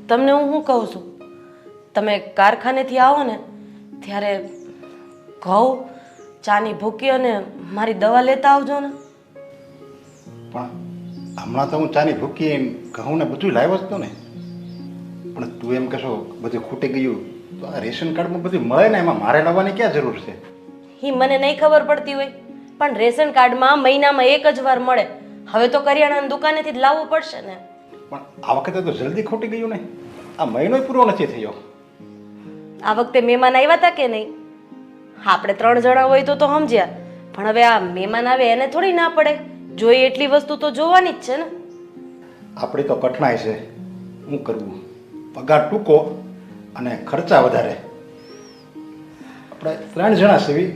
તમને હું શું કહું છું, તમે કારખાનેથી આવો ને ત્યારે ઘઉં ચાની ભૂકી અને મારી દવા લેતા આવજો ને. પણ હમણાં તો હું ચાની ભૂકી ઘઉં ને બધું લાવ્યો જ તો ને. પણ તું એમ કહેશો બધું ખૂટી ગયું તો આ રેશન કાર્ડમાં બધું મળે ને, એમાં મારે લાવવાની ક્યાં જરૂર છે? એ મને નહીં ખબર પડતી હોય, પણ રેશન કાર્ડમાં મહિનામાં એક જ વાર મળે. હવે તો કરિયાણાની દુકાનેથી જ લાવવું પડશે ને. પણ આ વખતે તો જલ્દી ખૂટી ગયું ને, આ મહિનો પૂરો નથી થયો. આ વખતે મહેમાન આવ્યા હતા કે નહીં? આપણે 3 જણા હોય તો સમજ્યા, પણ હવે આ મહેમાન આવે એને થોડી ના પડે. જોઈએ એટલી વસ્તુ તો જોવાની જ છે ને. આપણી તો કઠણાઈ છે, શું કરવું? પગાર ટૂંકો અને ખર્ચા વધારે. આપણે 3 જણા સેવી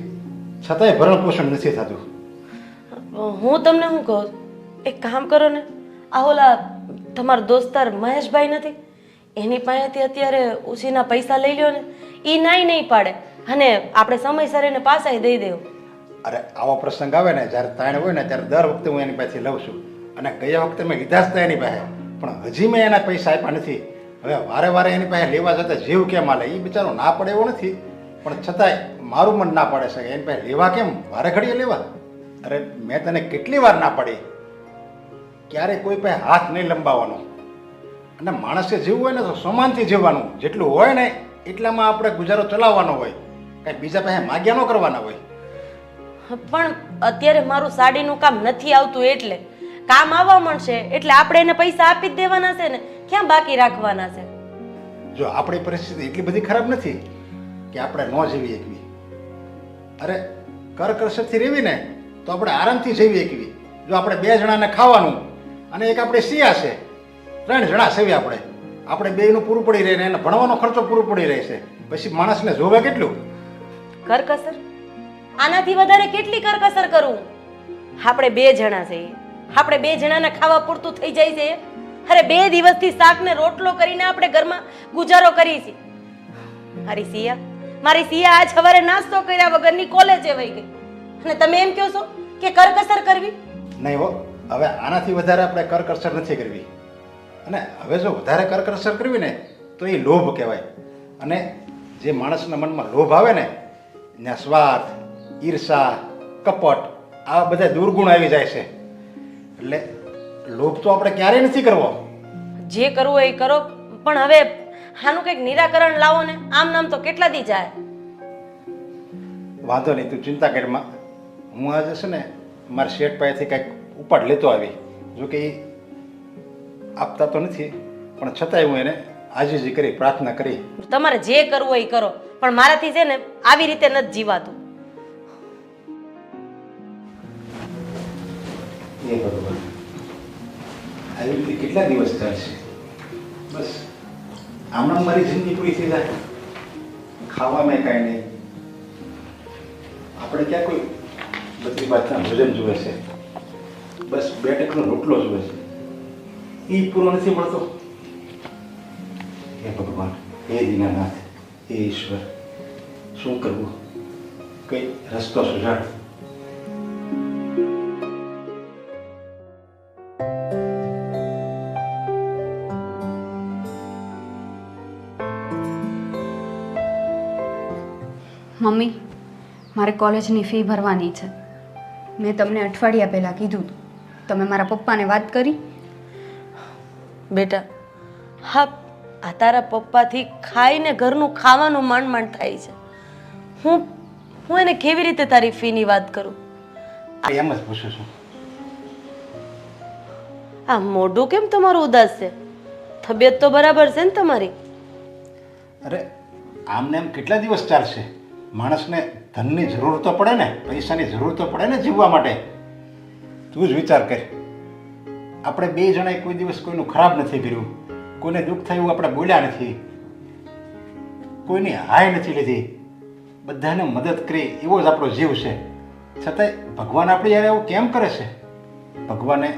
છતાંય ભરણ પોષણ નથી થતું. હું તમને શું કહું, એક કામ કરો ને, આ ઓલા તમારો દોસ્તાર મહેશભાઈ નથી, એની પાસેથી અત્યારે ઉછીના પૈસા લઈ લ્યો ને. એ નહીં પાડે અને આપણે સમયસર એને પાછા દઈ દેવું. અરે આવો પ્રસંગ આવે ને, જ્યારે તાણ હોય ને ત્યારે દર વખતે હું એની પાસેથી લઉં છું. અને ગયા વખતે મેં લીધા જ હતા એની પાસે, પણ હજી મેં એના પૈસા આપ્યા નથી. હવે વારે વારે એની પાસે લેવા જતા જીવ કેમ હાલે? એ બિચારો ના પડે એવો નથી, પણ છતાંય મારું મન ના પાડે છે એની પાસે લેવા કેમ, વારે ઘડીએ લેવા. અરે મેં તને કેટલી વાર ના પાડી, ક્યારેય કોઈ પાસે હાથ નહીં લંબાવવાનો. અને માણસે જીવવું હોય ને તો સમાનથી જીવવાનું. જેટલું હોય ને એટલામાં આપણે ગુજારો ચલાવવાનો હોય, કાંઈ બીજા પાસે માગ્યા ન કરવાના હોય. પણ અત્યારે મારું સાડીનું કામ નથી આવતું, એટલે કામ આવવા મળશે એટલે આપણે એને પૈસા આપી જ દેવાના છે ને, ક્યાં બાકી રાખવાના છે? જો આપણી પરિસ્થિતિ એટલી બધી ખરાબ નથી કે આપણે ન જીવી શકવી. અરે કરકસરથી રહેવી ને તો આપણે આરામથી જીવી શકવી. જો આપણે 2 જણાને ખાવાનું અને એક આપણે સિયા છે, 3 જણા સેવી આપણે બેયનું પૂરું પડી રહે ને એને ભણવાનો ખર્ચો પૂરો પડી રહે છે. પછી માણસને જોવે કેટલું? કરકસર? આનાથી વધારે કેટલી કરકસર કરું? આપણે 2 જણા છીએ, આપણે 2 જણાને ખાવા પૂરતું થઈ જાય છે. અરે 2 દિવસથી શાક ને રોટલો કરીને આપણે ઘરમાં ગુજારો કરી છે. મારી સિયા આજ સવારે નાસ્તો કર્યા વગરની કોલેજે વહી ગઈ અને તમે એમ કહો છો કે કરકસર કરવી? નહીં હો, હવે આનાથી વધારે આપણે કરકસર નથી કરવી. અને હવે જો વધારે કરકસર કરવી ને તો એ લોભ કહેવાય. અને જે માણસના મનમાં લોભ આવે ને ત્યાં સ્વાર્થ, ઈર્ષા, કપટ આ બધા દુર્ગુણ આવી જાય છે. એટલે લોભ તો આપણે ક્યારેય નથી કરવો. જે કરવું હોય એ કરો, પણ હવે આનું કંઈક નિરાકરણ લાવો ને. આમ નામ તો કેટલા દી જાય. વાંધો નહીં, તું ચિંતા કરમાં. હું આજે છે ને મારા શેઠ પાસેથી કંઈક ઉપાડ લેતો આવી. જો કે એ આપતા તો નથી, પણ છતાંય હું એને આજીજી કરી, પ્રાર્થના કરી. તમારે જે કરવું હોય એ કરો, પણ મારાથી છે ને આવી રીતે નથી જીવાતું. એ ભગવાન, આવી રીતે કેટલા દિવસ ચાલશે? બસ આમણાં મારી જિંદગી પૂરી થઈ જાય. ખાવામાં કાંઈ નહીં. આપણે ક્યાં કોઈ બધી વાતના ભોજન જુએ છે? બસ 2 ટકનો રોટલો જુએ છે, એ પૂરો નથી મળતો. હે ભગવાન, હે દીનાનાથ, હે ઈશ્વર, શું કરવું? કઈ રસ્તો સુઝાડ. મમ્મી, મારે કોલેજની ફી ભરવાની છે. મેં તમને અઠવાડિયા પહેલાં કીધું હતું. તમે મારા પપ્પાને વાત કરી? બેટા, હા, આ તારા પપ્પાથી ખાઈને ઘરનું ખાવાનું માંડ થાય છે. હું એને કેવી રીતે તારી ફીની વાત કરું? એમ જ પૂછું છું. આ મોઢું કેમ તમારું ઉદાસ છે? તબિયત તો બરાબર છે ને તમારી? અરે આમને એમ કેટલા દિવસ ચાલશે? માણસને ધનની જરૂર તો પડે ને, પૈસાની જરૂર તો પડે ને જીવવા માટે. તું જ વિચાર કર. આપણે 2 જણાએ કોઈ દિવસ કોઈનું ખરાબ નથી કર્યું, કોઈને દુઃખ થયું આપણે બોલ્યા નથી, કોઈની હાય નથી લીધી, બધાને મદદ કરી, એવો જ આપણો જીવ છે. છતાંય ભગવાન આપણી યાર એવું કેમ કરે છે? ભગવાને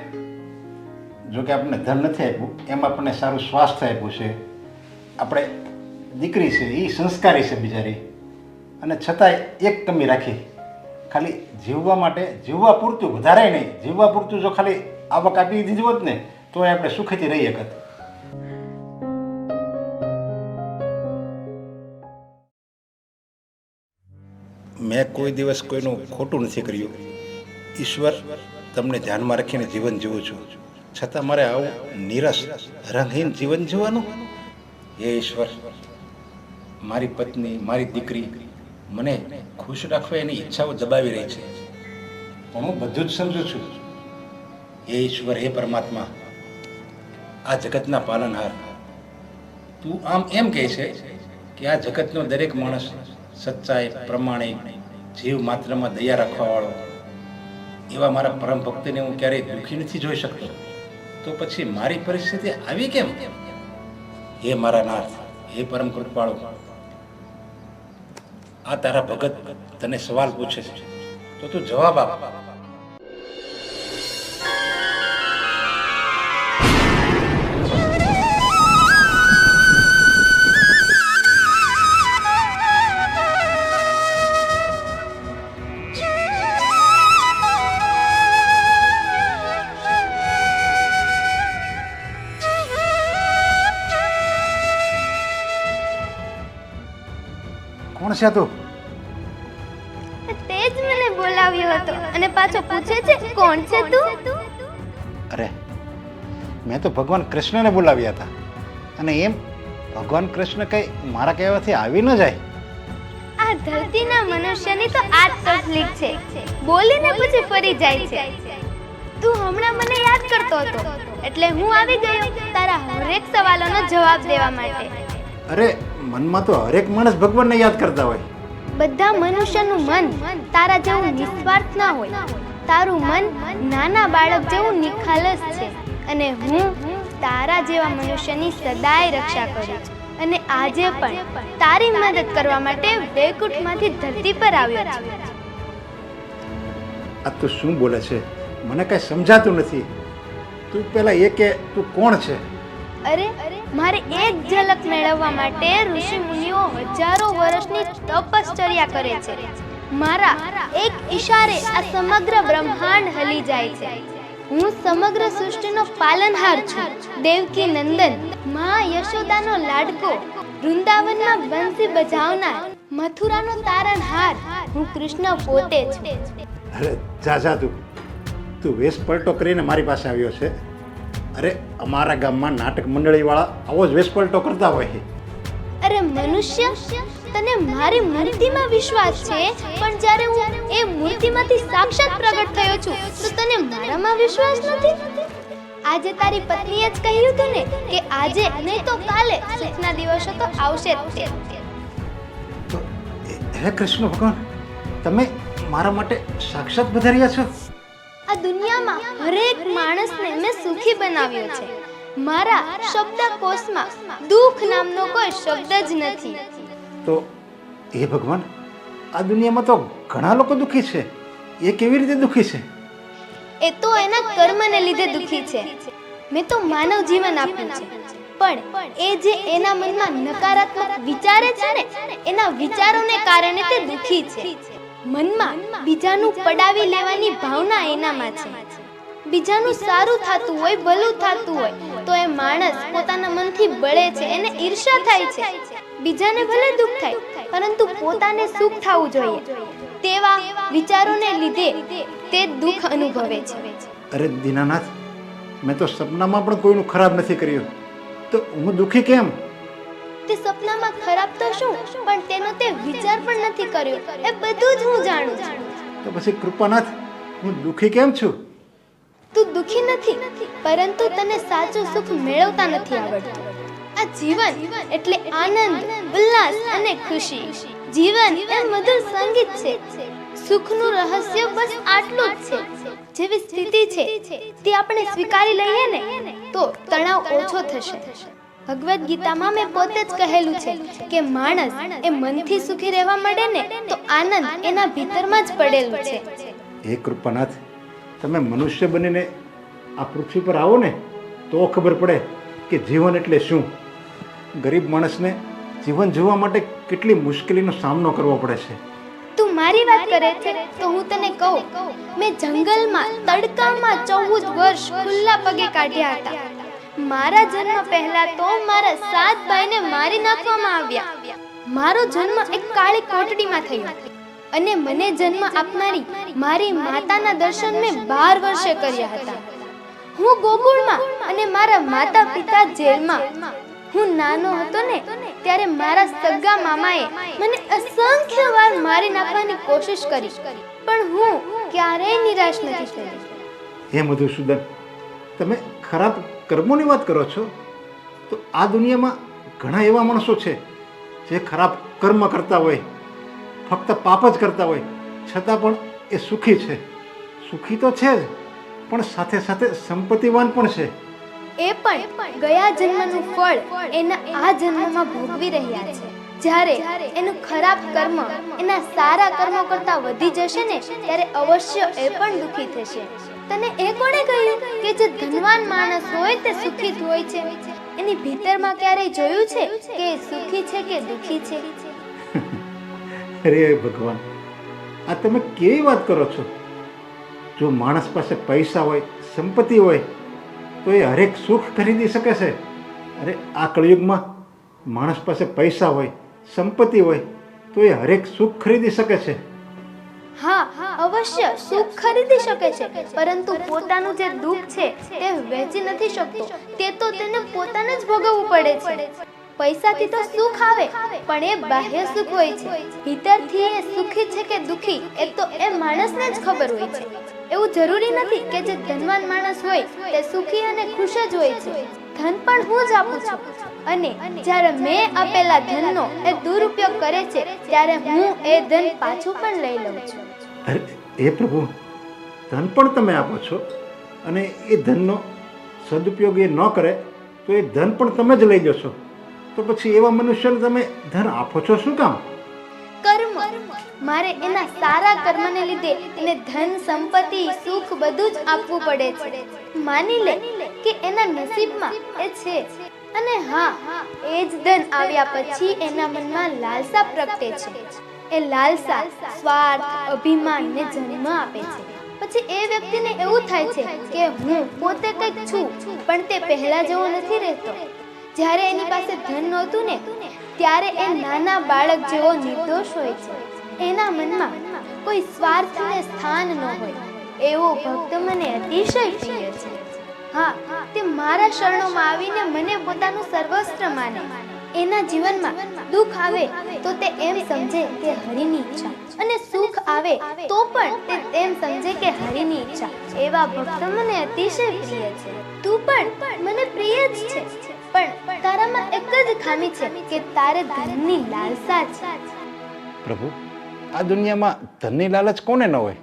જો કે આપણને ધન નથી આપ્યું, એમ આપણને સારું સ્વાસ્થ્ય આપ્યું છે. આપણે દીકરી છે, એ સંસ્કારી છે બિચારી, અને છતાંય એક કમી રાખી, ખાલી જીવવા માટે, જીવવા પૂરતું, વધારે નહીં, જીવવા પૂરતું જો ખાલી આવક આપી દીધી હોત ને તો આપણે સુખેથી રહી શકત. મેં કોઈ દિવસ કોઈનું ખોટું નથી કર્યું. ઈશ્વર તમને ધ્યાનમાં રાખીને જીવન જીવું છું, છતાં મારે આવું નીરસ રંગહીન જીવન જીવવાનું? હે ઈશ્વર, મારી પત્ની, મારી દીકરી મને ખુશ રાખવા એની ઈચ્છાઓ દબાવી રહી છે, પણ હું બધું જ સમજું છું. હે ઈશ્વર, હે પરમાત્મા, આ જગતના પાલનહાર, તું આમ એમ કહે છે કે આ જગતનો દરેક માણસ સચ્ચાઈ, પ્રમાણિક, જીવ માત્રમાં દયા રાખવાવાળો, એવા મારા પરમ ભક્તને હું ક્યારેય દુઃખી નથી જોઈ શકતો. તો પછી મારી પરિસ્થિતિ આવી કેમ? હે મારા નાથ, હે પરમ કૃપાળુ, આ તારા ભગત તને સવાલ પૂછે છે, તો તું જવાબ આપ. કોણ છે તું? તે જ મને બોલાવ્યો હતો અને પાછો પૂછે છે કોણ છે તું? અરે, મેં તો ભગવાન કૃષ્ણને બોલાવ્યા હતા, અને એમ ભગવાન કૃષ્ણ કઈ મારા કહેવાથી આવી ન જાય. આ ધરતીના મનુષ્યની તો આ જ તકલીફ છે, બોલીને પછી ફરી જાય છે. તું હમણાં મને યાદ કરતો હતો એટલે હું આવી ગયો તારા હરેક સવાલોનો જવાબ દેવા માટે. અરે, મનમાં તો હરેક માણસ ભગવાનને યાદ કરતા હોય. બધા મનુષ્યનું મન તારા જેવું નિસ્વાર્થ ના હોય. તારું મન નાના બાળક જેવું નિખાલસ છે, અને હું તારા જેવા મનુષ્યની સદાય રક્ષા કરું છું. અને આજે પણ તારી મદદ કરવા માટે વૈકુંઠમાંથી ધરતી પર આવ્યો છું. આ તું શું બોલે છે? મને કઈ સમજાતું નથી. તું પેલા એ કે તું કોણ છે? અરે, મારે એક ઝલક મેળવવા માટે ઋષિ મુનિઓ હજારો વર્ષની તપશ્ચર્યા કરે છે. મારા એક ઈશારે આ સમગ્ર બ્રહ્માંડ હલી જાય છે. હું સમગ્ર સૃષ્ટિનો પાલનહાર છું, દેવકી નંદન, મા યશોદાનો લાડકો, વૃંદાવનમાં બંસી બજાવનાર, મથુરાનો તારણહાર. હું કૃષ્ણ પોતે છું. અરે જા જા, તું વેશ પલટો કરીને મારી પાસે આવ્યો છે. અરે, અમારા ગામમાં નાટક મંડળીવાળા આવો જ વેશ પલટો કરતા હોય. અરે મનુષ્ય, તને મારી મૂર્તિમાં વિશ્વાસ છે, પણ જ્યારે હું એ મૂર્તિમાંથી સાક્ષાત પ્રગટ થયો છું તો તને મારામાં વિશ્વાસ નથી? આજે તારી પત્નીએ જ કહ્યું હતું ને કે આજે નહીં તો કાલે સુખના દિવસો તો આવશે જ તે. તો હે કૃષ્ણ ભગવાન, તમે મારા માટે સાક્ષાત પધાર્યા છો? આ દુનિયામાં હરેક માણસને મેં સુખી બનાવ્યો છે. મારા શબ્દકોશમાં દુઃખ નામનો કોઈ શબ્દ જ નથી. તો હે ભગવાન, આ દુનિયામાં તો ઘણા લોકો દુઃખી છે. એ કેવી રીતે દુઃખી છે? એ તો એના કર્મને લીધે દુઃખી છે. મેં તો માનવ જીવન આપ્યું છે, પણ એ જે એના મનમાં નકારાત્મક વિચારે છે ને, એના વિચારોને કારણે તે દુઃખી છે. મનમાં બીજાનું પડાવી લેવાની ભાવના એનામાં છે. બીજાનું સારું થતું હોય, ભલું થતું હોય તો એ માણસ પોતાના મનથી બળે છે, એને ઈર્ષા થાય છે. બીજાને ભલે દુઃખ થાય, પરંતુ પોતાને સુખ થવું જોઈએ તેવા વિચારોને લીધે તે દુઃખ અનુભવે છે. અરે દીનાનાથ, મેં તો સપનામાં પણ કોઈનું ખરાબ નથી કર્યું, તો હું દુઃખી કેમ? તે સપનામાં ખરાબ તો શું, પણ તેનો તે વિચાર પણ નથી કર્યો, એ બધું જ હું જાણું છું. તો પછી કૃપાનાથ, હું દુઃખી કેમ છું? તું દુઃખી નથી, પરંતુ તને સાચું સુખ મેળવતા નથી આવડતું. આ જીવન એટલે આનંદ, ઉલ્લાસ અને ખુશી. જીવન એ મધુર સંગીત છે. સુખનું રહસ્ય બસ આટલું જ છે. જેવી સ્થિતિ છે તે આપણે સ્વીકારી લઈએ ને તો તણાવ ઓછો થશે. ભગવદ્ ગીતામાં મેં પોતે જ કહેલું છે કે માણસ એ મનથી સુખી રહેવા માંડે ને તો આનંદ એના ભીતરમાં જ પડેલું છે. હે કૃપાનાથ, તમે મનુષ્ય બનીને આ પૃથ્વી પર આવો ને તો ખબર પડે કે જીવન એટલે શું. ગરીબ માણસને જીવન જીવવા માટે કેટલી મુશ્કેલીનો સામનો કરવો પડે છે. તું મારી વાત કરે છે તો હું તને કહું, મેં જંગલમાં તડકામાં 14 વર્ષ ખુલ્લા પગે કાઢ્યા હતા. મારા જન્મ પહેલા તો મારા 7 ભાઈને મારી નાખવામાં આવ્યા. મારો જન્મ એક કાળી કોટડીમાં થયો. અને મને જન્મ આપનારી મારી માતાના દર્શન મેં 12 વર્ષે કર્યા હતા. હું ગોકુળમાં અને મારા માતા પિતા જેલમાં. હું નાનો હતો ને ત્યારે મારા સગા મામાએ મને અસંખ્ય વાર મારી નાખવાની કોશિશ કરી, પણ હું ક્યારેય નિરાશ નથી થઈ. હે મધુસૂદન, તમે ખરાબ કર્મોની વાત કરો છો? તો આ દુનિયામાં ઘણા એવા માણસો છે જે ખરાબ કર્મ કરતા હોય, ફક્ત પાપ જ કરતા હોય, છતાં પણ એ સુખી છે. સુખી તો છે જ, પણ સાથે સાથે સંપત્તિવાન પણ છે. એ પણ ગયા જન્મનું ફળ એના આ જન્મમાં ભોગવી રહ્યા છે. જ્યારે એનું ખરાબ કર્મ એના સારા કર્મો કરતા વધી જશે ને, ત્યારે અવશ્ય એ પણ દુખી થશે. તને એ કોણે કહ્યું કે જે ધનવાન માણસ હોય તે સુખી જ હોય છે? એની ભીતરમાં ક્યારેય જોયું છે કે એ સુખી છે કે દુખી છે? અરે ભગવાન, આ તમે કેવી વાત કરો છો? જો માણસ પાસે પૈસા હોય, સંપત્તિ હોય, તો એ હરેક સુખ ખરીદી શકે છે. અરે આ કળિયુગમાં માણસ પાસે પૈસા હોય, સંપત્તિ હોય, તો એ હરેક સુખ ખરીદી શકે છે. હા, અવશ્ય સુખ ખરીદી શકે છે, પરંતુ પોતાનું જે દુઃખ છે તે વેચી નથી શકતો. તે તો તેને પોતાને જ ભોગવવું પડે છે. પૈસાથી તો સુખ આવે, પણ એ બાહ્ય સુખ હોય છે. ભીતરથી એ સુખી છે કે દુખી એ તો એ માણસને જ ખબર હોય છે. એવું જરૂરી નથી કે જે ધનવાન માણસ હોય તે સુખી અને ખુશ જ હોય છે. ધન પણ હું જ આપું છું, અને જ્યારે મેં આપેલા ધનનો એ દુરુપયોગ કરે છે ત્યારે હું એ ધન પાછું પણ લઈ લઉં છું. અરે એ પ્રભુ, ધન પણ તમે આપો છો, અને એ ધનનો સદુપયોગ એ ન કરે તો એ ધન પણ તમે જ લઈ જશો. તો પછી એવા મનુષ્યને તમે ધન આપો છો શું કામ? કર્મ. મારે એના સારા કર્મને લીધે એને ધન, સંપત્તિ, સુખ બધું જ આપવું પડે છે. માની લે કે એના નસીબમાં એ છે, અને હા, એ જ ધન આવ્યા પછી એના મનમાં લાલસા પ્રગટે છે. એ લાલસા સ્વાર્થ, અભિમાનને જન્મ આપે છે. પછી એ વ્યક્તિને એવું થાય છે કે હું પોતે કંઈક છું, પણ તે પહેલા જેવો નથી રહેતો. જ્યારે એની પાસે ધન નહોતું ને, ત્યારે એ નાના બાળક જેવો નિર્દોષ હોય છે. એના મનમાં કોઈ સ્વાર્થને સ્થાન ન હોય. એવો ભક્ત મને અતિશય પ્રિય છે. હા, તે મારા શરણોમાં આવીને મને પોતાનું સર્વસ્ત્ર માને. એના જીવનમાં દુઃખ આવે તો તે એમ સમજે કે હરિની ઈચ્છા, અને સુખ આવે તો પણ તે એમ સમજે કે હરિની ઈચ્છા. એવા ભક્ત મને અતિશય પ્રિય છે. તું પણ મને પ્રિય જ છે, પણ તારામાં એક જ ખામી છે કે તારે ધનની લાલસા છે. પ્રભુ, આ દુનિયામાં ધનની લાલચ કોને ન હોય?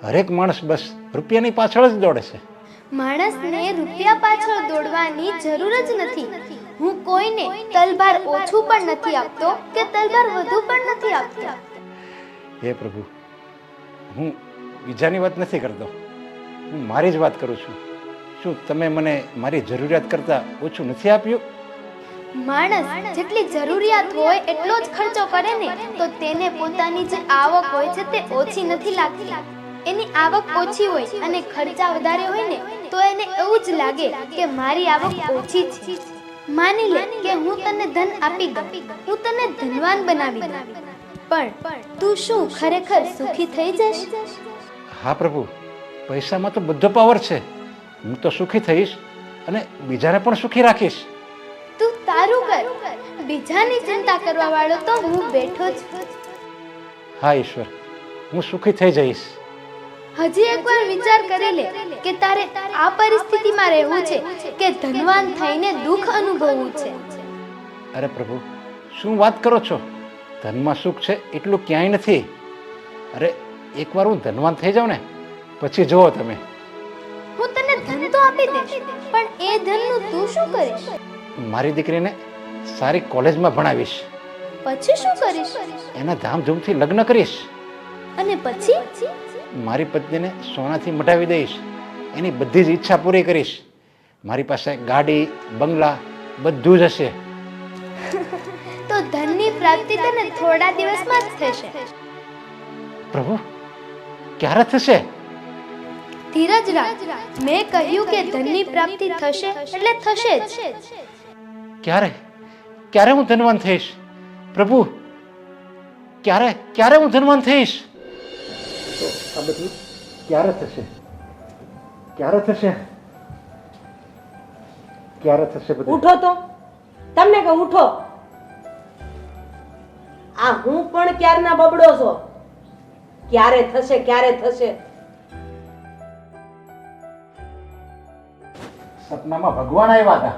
હરેક માણસ બસ રૂપિયાની પાછળ જ દોડે છે. માણસને રૂપિયા પાછળ દોડવાની જરૂર જ નથી. હું કોઈને તલભાર ઓછું પણ નથી આપતો કે તલભાર વધુ પણ નથી આપતો. હે પ્રભુ, હું બીજાની વાત નથી કરતો, હું મારી જ વાત કરું છું. શું તમે મને મારી જરૂરિયાત કરતાં ઓછું નથી આપ્યું? માણસ જેટલી જરૂરિયાત હોય એટલો જ ખર્ચો કરે ને, તો તેને પોતાની જે આવક હોય છે તે ઓછી નથી લાગતી. એની આવક ઓછી હોય અને ખર્ચા વધારે હોય ને, તો એને એવું જ લાગે કે મારી આવક ઓછી છે. માની લે કે હું તને ધન આપી દઉં, હું તને ધનવાન બનાવી દઉં, પણ તું શું ખરેખર સુખી થઈ જશ? હા પ્રભુ, પૈસામાં તો બધો પાવર છે. હું તો સુખી થઈશ અને બીજાને પણ સુખી રાખીશ. તું તારું કર, બીજાની ચિંતા કરવા વાળો તો હું બેઠો છું. હા ઈશ્વર, હું સુખી થઈ જઈશ. હજી એકવાર વિચાર કરી લે કે તારે આ પરિસ્થિતિમાં રહેવું છે કે ધનવાન થઈને દુઃખ અનુભવવું છે. અરે પ્રભુ, શું વાત કરો છો? ધનમાં સુખ છે એટલું ક્યાંય નથી. અરે એકવાર હું ધનવાન થઈ જાઉં ને, પછી જુઓ તમે. હું તને ધન તો આપી દઈશ, પણ એ ધનનું તું શું કરીશ? મારી દીકરીને સારી કોલેજમાં ભણાવીશ. પછી શું કરીશ? એના ધામધૂમથી લગ્ન કરીશ. અને પછી? મારી પત્નીને સોનાથી મઢાવી દઈશ. એની બધી જ ઈચ્છા પૂરી કરીશ. મારી પાસે ગાડી, બંગલા બધું જ હશે. તો ધનની પ્રાપ્તિ તને થોડા દિવસમાં જ થશે. પ્રભુ, ક્યારે થશે? ધીરજ રાખ. મેં કહ્યું કે ધનની પ્રાપ્તિ થશે એટલે થશે જ. ક્યારે ક્યારે હું ધનવાન થઈશ? પ્રભુ, ક્યારે ક્યારે હું ધનવાન થઈશ? તો આ બધું ક્યારે થશે? ક્યારે થશે? ક્યારે થશે બધું? ઉઠો તો, તમને કહું ઉઠો. આ હું પણ ક્યારના બબડો છો. ક્યારે થશે, ક્યારે થશે? સપનામાં ભગવાન આવ્યા હતા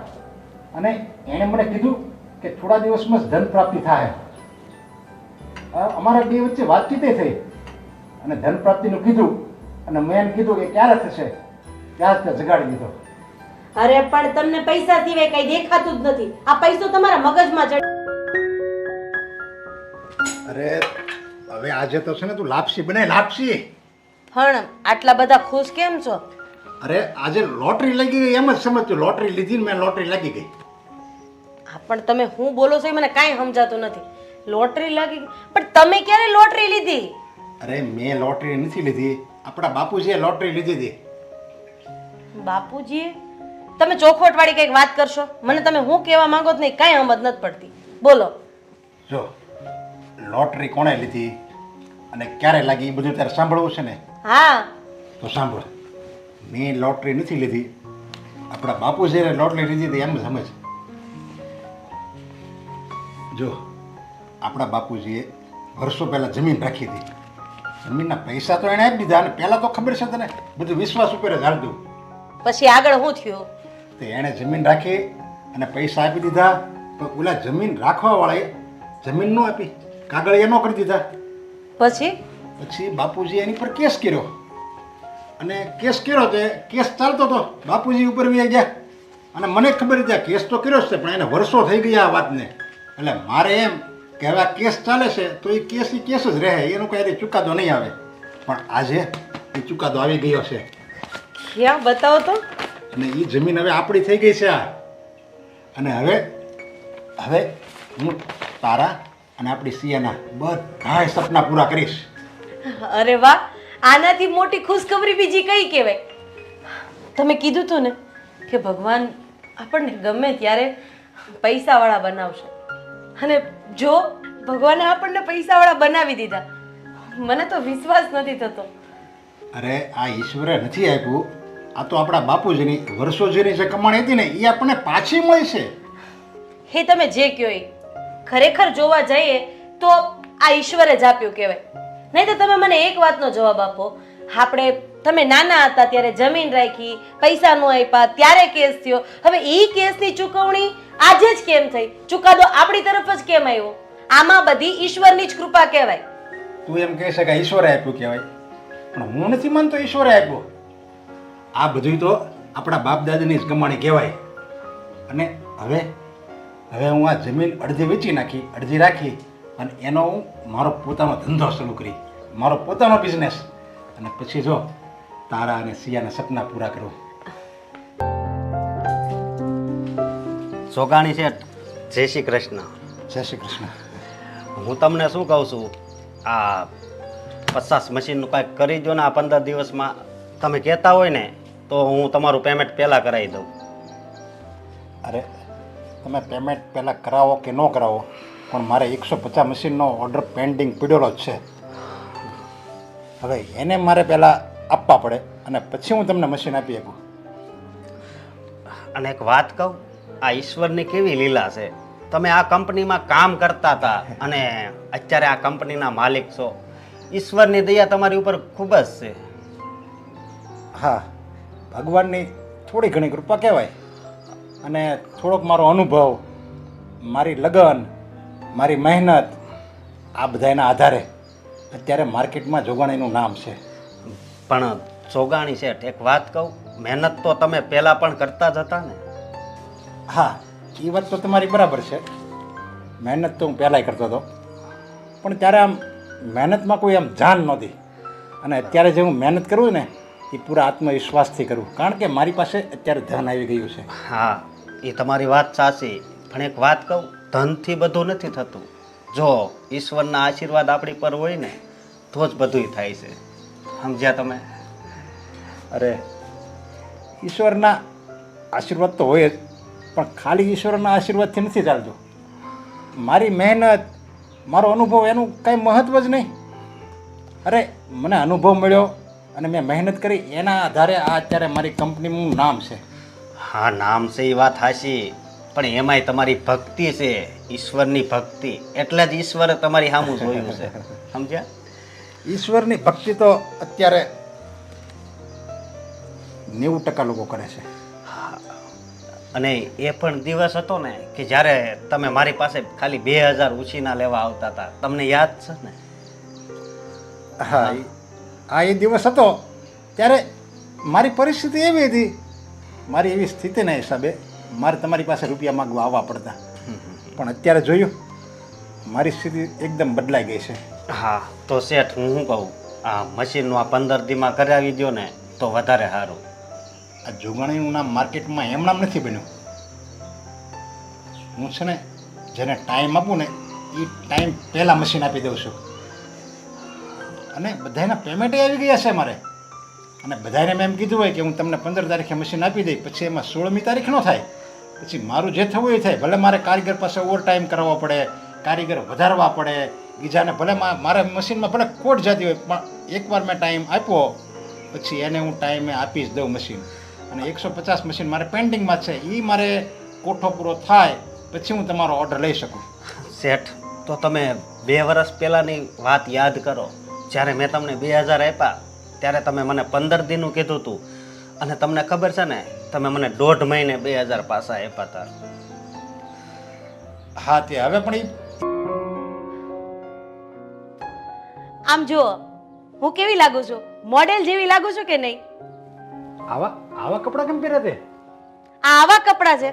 અને એણે મને કીધું કે થોડા દિવસમાં જ ધન પ્રાપ્તિ થાય. અમારા બે વચ્ચે વાતચીત થઈ અને ધન પ્રાપ્તિનું કીધું અને મેં એને કીધું કે ક્યારે થશે, ત્યાં જ જગાડી દીધો. અરે પણ તમને પૈસા સિવાય કઈ દેખાતું જ નથી. આ પૈસો તમારા મગજમાં ચડ. અરે હવે આજે તો છે ને તું લાપસી બને લાપસી. પણ આટલા બધા ખુશ કેમ છો? અરે આજે લોટરી લાગી ગઈ એમ જ સમજતું. લોટરી લીધી ને મેં લોટરી લાગી ગઈ. હા પણ તમે હું બોલો છો એ મને કાંઈ સમજાતું નથી. લોટરી લાગી ગઈ? પણ તમે ક્યારે લોટરી લીધી? અરે મેં લોટરી નથી લીધી, આપણા બાપુજીએ લોટરી લીધી હતી. બાપુજીએ? તમે ચોખવટ વાળી કઈક વાત કરશો? મને તમે હું કહેવા માંગો છો નહીં કાંઈ સમજ નથી પડતી. બોલો. જો લોટરી કોણે લીધી અને ક્યારે લાગી એ બધું તારે સાંભળવું છે ને? હા તો સાંભળ. મેં લોટરી નથી લીધી, આપણા બાપુજીએ લોટરી લીધી હતી એમ સમજ. જો આપણા બાપુજીએ વર્ષો પહેલાં જમીન રાખી હતી. જમીનના પૈસા તો એણે આપી દીધા અને પહેલાં તો ખબર છે તને બધું વિશ્વાસ ઉપર જ હાલતું. પછી આગળ શું થયું? તો એણે જમીન રાખી અને પૈસા આપી દીધા. તો ઓલા જમીન રાખવાવાળાએ જમીન ન આપી, કાગળિયા ન કરી દીધા. પછી બાપુજી એની પર કેસ કર્યો અને કેસ કર્યો તો કેસ ચાલતો હતો. બાપુજી ઉપર બી ગયા અને મને ખબર હતી આ કેસ તો કર્યો જ છે પણ એને વર્ષો થઈ ગયા આ વાતને. એટલે મારે એમ કે હવે આ કેસ ચાલે છે તો એ કેસ જ રહે, એનો કોઈ ચુકાદો નહીં આવે. પણ આજે એ ચુકાદો આવી ગયો છે. ક્યાં બતાવો તો. અને એ જમીન હવે આપણી થઈ ગઈ છે આ. અને હવે હું તારા અને આપણી સિયાના બધા સપના પૂરા કરીશ. અરે વાહ, આનાથી મોટી ખુશખબરી બીજી કઈ કહેવાય? તમે કીધું હતું ને કે ભગવાન આપણને ગમે ત્યારે પૈસાવાળા બનાવશે, અને જો ભગવાને આપણને પૈસાવાળા બનાવી દીધા. મને તો વિશ્વાસ નથી થતો. અરે આ ઈશ્વરે નથી આપ્યું, આ તો આપણા બાપુજીની વર્ષો જેની જે કમાણી હતી ને એ આપણને પાછી મળી છે. હે તમે જે કહો એ ખરેખર જોવા જઈએ તો આ ઈશ્વરે જ આપ્યું કહેવાય. નહીં તો તમે મને એક વાતનો જવાબ આપો. તમે નાના હતા ત્યારે જમીન રાખી, પૈસા નો આપ્યા, ત્યારે કેસ થયો. હવે એ કેસની ચૂકવણી આજે જ કેમ થઈ? ચુકાદો આપણી તરફ જ કેમ આવ્યો? આમાં બધી ઈશ્વરની જ કૃપા કહેવાય. તું એમ કહે છે કે ઈશ્વરે આપ્યું કહેવાય, પણ હું નથી માનતો ઈશ્વરે આપ્યું. આ બધું તો આપણા બાપ દાદાની જ કમાણી કહેવાય. અને હવે હું આ જમીન અડધી વેચી નાખી, અડધી રાખી અને એનો હું મારો પોતાનો ધંધો શરૂ કરી, મારો પોતાનો બિઝનેસ. અને પછી જો તારા અને સિયાના સપના પૂરા કરું. સોગાણી શેઠ, જય શ્રી કૃષ્ણ. જય શ્રી કૃષ્ણ. હું તમને શું કહું છું, આ 50 મશીનનું કાંઈક કરી દો ને આ 15 દિવસમાં. તમે કહેતા હોય ને તો હું તમારું પેમેન્ટ પહેલાં કરાવી દઉં. અરે તમે પેમેન્ટ પહેલાં કરાવો કે ન કરાવો, પણ મારે 150 મશીનનો ઓર્ડર પેન્ડિંગ પડેલો જ છે. હવે એને મારે પહેલાં આપવા પડે અને પછી હું તમને મશીન આપી શકું. અને એક વાત કહું, આ ઈશ્વરની કેવી લીલા છે. તમે આ કંપનીમાં કામ કરતા હતા અને અત્યારે આ કંપનીના માલિક છો. ઈશ્વરની દયા તમારી ઉપર ખૂબ જ છે. હા, ભગવાનની થોડી ઘણી કૃપા કહેવાય. અને થોડોક મારો અનુભવ, મારી લગન, મારી મહેનત, આ બધાના આધારે અત્યારે માર્કેટમાં જોગાણીનું નામ છે. પણ સોગાણી શેઠ, એક વાત કહું, મહેનત તો તમે પહેલાં પણ કરતા જ હતા ને? હા, એ વાત તો તમારી બરાબર છે. મહેનત તો હું પહેલાંય કરતો હતો, પણ ત્યારે આમ મહેનતમાં કોઈ આમ જાન નહોતી. અને અત્યારે જે હું મહેનત કરું ને એ પૂરા આત્મવિશ્વાસથી કરું, કારણ કે મારી પાસે અત્યારે ધન આવી ગયું છે. હા, એ તમારી વાત સાચી. પણ એક વાત કહું, ધનથી બધું નથી થતું. જો ઈશ્વરના આશીર્વાદ આપણી પર હોય ને તો જ બધું થાય છે. સમજ્યા તમે? અરે ઈશ્વરના આશીર્વાદ તો હોય જ, પણ ખાલી ઈશ્વરના આશીર્વાદથી નથી ચાલતું. મારી મહેનત, મારો અનુભવ એનું કાંઈ મહત્ત્વ જ નહીં. અરે મને અનુભવ મળ્યો અને મેં મહેનત કરી એના આધારે આ અત્યારે મારી કંપનીનું નામ છે. હા, નામ છે એ વાત હાચી, પણ એમાંય તમારી ભક્તિ છે, ઈશ્વરની ભક્તિ, એટલે જ ઈશ્વરે તમારી સામું જોયું છે. સમજ્યા? ઈશ્વરની ભક્તિ તો અત્યારે 90% લોકો કરે છે. અને એ પણ દિવસ હતો ને કે જ્યારે તમે મારી પાસે ખાલી 2000 ઉછીના લેવા આવતા હતા, તમને યાદ છે ને? હા, એ દિવસ હતો ત્યારે મારી પરિસ્થિતિ એવી હતી, મારી એવી સ્થિતિના હિસાબે મારે તમારી પાસે રૂપિયા માગવા આવવા પડતા. પણ અત્યારે જોયું મારી સ્થિતિ એકદમ બદલાઈ ગઈ છે. હા, તો શેઠ હું શું કહું, આ મશીનનું આ 15 દીમાં કરાવી દો ને તો વધારે સારું. આ જોગાણીનું નામ માર્કેટમાં એમ નામ નથી બન્યું. હું છે ને જેને ટાઈમ આપું ને એ ટાઈમ પહેલાં મશીન આપી દઉં છું. અને બધાના પેમેન્ટ આવી ગયા છે મારે. અને બધાને મેં એમ કીધું હોય કે હું તમને 15 તારીખે મશીન આપી દઈ, પછી એમાં 16મી તારીખ ન થાય, પછી મારું જે થવું એ થાય. ભલે મારે કારીગર પાસે ઓવર ટાઈમ કરાવવો પડે, કારીગર વધારવા પડે, બીજાને ભલે મારે મશીનમાં ભલે ખોટ જતી હોય, પણ એકવાર મેં ટાઈમ આપ્યો પછી એને હું ટાઈમે આપી જ દઉં મશીન. અને 150 મશીન મારે પેન્ડિંગમાં છે, એ મારે કોઠો પૂરો થાય પછી હું તમારો ઓર્ડર લઈ શકું. શેઠ, તો તમે 2 વર્ષ પહેલાંની વાત યાદ કરો, જ્યારે મેં તમને 2000 આપ્યા ત્યારે તમે મને 15 દીનું કીધું હતું, અને તમને ખબર છે ને તમે મને 1.5 મહિને 2000 પાછા આપ્યા હતા. હા, તે હવે પણ આમ જુઓ, હું કેવી લાગુ છું? મોડેલ જેવી લાગુ છું કે નહીં? આવા કપડાં કેમ પહેરે તે? આ આવા કપડાં છે?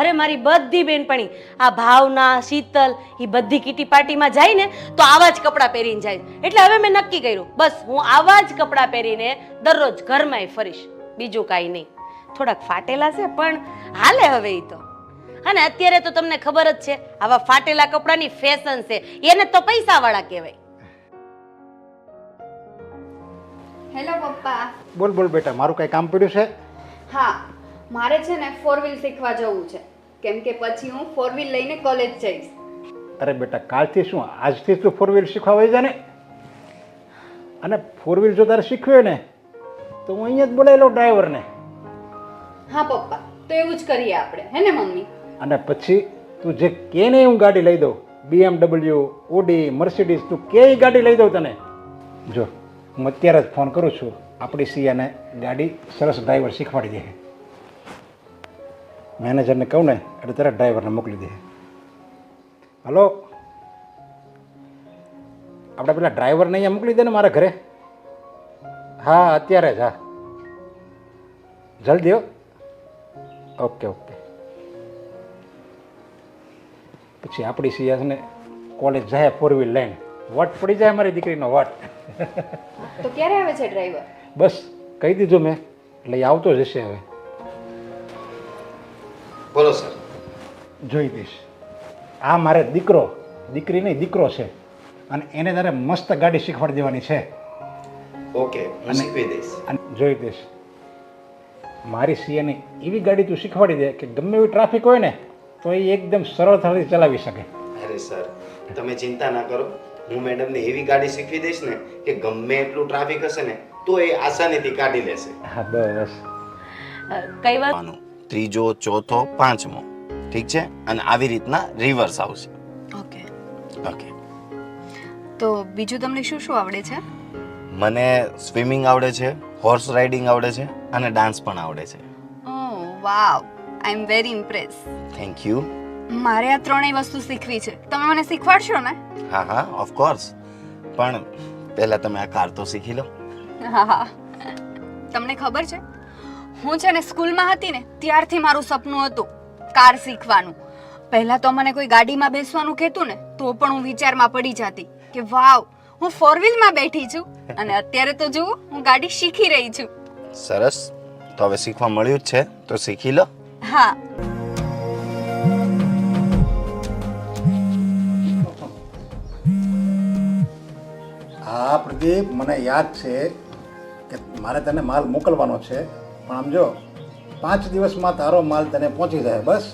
અરે મારી બધી બેનપણી, આ ભાવના, શીતલ, એ બધી કીટી પાર્ટીમાં જાય ને તો આવા જ કપડાં પહેરીને જાય. એટલે હવે મેં નક્કી કર્યું, બસ હું આવા જ કપડાં પહેરીને દરરોજ ઘરમાંય ફરીશ, બીજું કાંઈ નહીં. થોડાક ફાટેલા છે પણ હાલે હવે એ તો. અને અત્યારે તો તમને ખબર જ છે, આવા ફાટેલા કપડાની ફેશન છે, એને તો પૈસાવાળા કહેવાય. હેલો પપ્પા. બોલ બોલ બેટા, મારું કાંઈ કામ પડ્યું છે? હા, મારે છે ને 4 વ્હીલ શીખવા જવું છે, કેમ કે પછી હું 4 વ્હીલ લઈને કોલેજ જઈશ. અરે બેટા, કાલથી શું આજથી તું 4 વ્હીલ શીખવા વહી જા ને. અને 4 વ્હીલ જો તારે શીખવી હોય ને તો હું અહીંયા જ બોલાવી લઉં ડ્રાઈવરને. હા પપ્પા, તો એવું જ કરીએ આપણે, હે ને મમ્મી? અને પછી તું જે કે ને હું ગાડી લઈ દઉં, BMW, ઓડી, મર્સિડીઝ, તું કે ગાડી લઈ દઉં તને. જો હું અત્યારે જ ફોન કરું છું, આપણી સિયાને ગાડી સરસ ડ્રાઈવર શીખવાડી દે. મેનેજરને કહું ને એટલે તરત ડ્રાઈવરને મોકલી દે. હલો, આપણે પેલા ડ્રાઈવરને અહીંયા મોકલી દે ને મારા ઘરે. હા, અત્યારે જ. હા, જલ્દી હો. Okay okay. પછી આપણી સિયાને કોલેજ જાય 4 વ્હીલ લઈને, વટ પડી જાય મારી દીકરીનો વટ. તો ક્યારે આવે છે ડ્રાઈવર? બસ કહી દીધું મેં, એટલે એ આવતો જ હશે હવે. બોલો સર. જોઈ દઈશ. આ મારે દીકરી નહીં દીકરો છે, અને એને તારે મસ્ત ગાડી શીખવાડી દેવાની છે. ઓકે, હું શીખવી દઈશ. અને જોઈ દઈશ. મારી સીએની એવી ગાડી તું શીખવાડી દે કે ગમે એવી ટ્રાફિક હોય ને તો એ એકદમ સરળતાથી ચલાવી શકે. અરે સર, તમે ચિંતા ના કરો, હું મેડમને એવી ગાડી શીખવી દઈશ ને કે ગમે એટલું ટ્રાફિક હશે ને તો એ આસાનીથી કાઢી લેશે. હા, બસ. કઈ વાત? ત્રીજો, ચોથો, પાંચમો, ઠીક છે? અને આવી રીતના રિવર્સ આવશે. ઓકે. ઓકે. તો બીજું તમને શું શું આવડે છે? મને સ્વિમિંગ આવડે છે, હોર્સ રાઇડિંગ આવડે છે અને ડાન્સ પણ આવડે છે. Oh wow, I am very impress. Thank you. મારે આ ત્રણેય વસ્તુ શીખવી છે, તમે મને શીખવાડશો ને? હા હા, ઓફકોર્સ. પણ પહેલાં તમે આ કાર તો શીખી લો. હા હા. તમને ખબર છે, હું છે ને સ્કૂલમાં હતી ને ત્યારથી મારું સપનું હતું કાર શીખવાનું. પહેલા તો મને કોઈ ગાડીમાં બેસવાનું કહેતું ને તો પણ હું વિચારમાં પડી જતી કે વાવ, હું 4 વ્હીલમાં બેઠી છું, અને અત્યારે તો જુઓ હું ગાડી શીખી રહી છું. સરસ. તો હવે શીખવા મળ્યું જ છે તો શીખી લો. હા. હા પ્રદીપ, મને યાદ છે કે મારે તને માલ મોકલવાનો છે, પણ આમ જો 5 દિવસમાં તારો માલ તને પહોંચી જાય. બસ